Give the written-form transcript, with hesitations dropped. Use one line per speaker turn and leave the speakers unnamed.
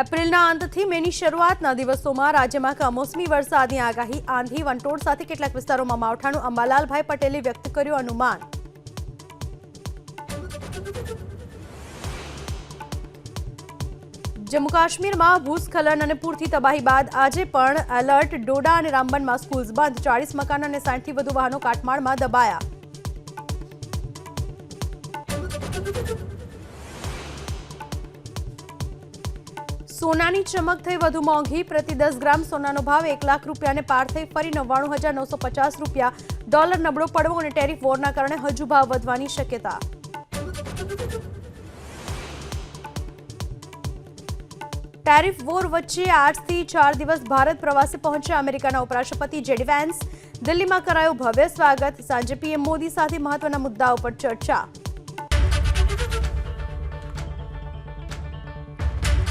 એપ્રિલના અંતથી મેની શરૂઆતના દિવસોમાં રાજ્યમાં કમોસમી વરસાદની આગાહી, આંધી વંટોળ સાથે કેટલાક વિસ્તારોમાં માવઠાનું અંબાલાલભાઈ પટેલે વ્યક્ત કર્યું અનુમાન। જમ્મુ કાશ્મીરમાં ભૂસ્ખલન અને પૂરથી તબાહી બાદ આજે પણ એલર્ટ। ડોડા અને રામબનમાં સ્કૂલ્સ બંધ, 40 મકાન અને 60થી વધુ વાહનો કાટમાળમાં દબાયા। સોનાની ચમક થઈ વધુ મોંઘી, પ્રતિ 10 ગ્રામ સોનાનો ભાવ 1 લાખ રૂપિયાને પાર થઈ ફરી 99,950 રૂપિયા। ડોલર નબળો પડવો અને ટેરિફ વોરના કારણે હજુ ભાવ વધવાની શક્યતા। ટેરિફ વોર વચ્ચે આજથી 4 દિવસ ભારત પ્રવાસે પહોંચ્યા અમેરિકાના ઉપરાષ્ટ્રપતિ જેડી વેન્સ। દિલ્હીમાં કરાયું ભવ્ય સ્વાગત, સાંજે પીએમ મોદી સાથે મહત્વના મુદ્દાઓ પર ચર્ચા।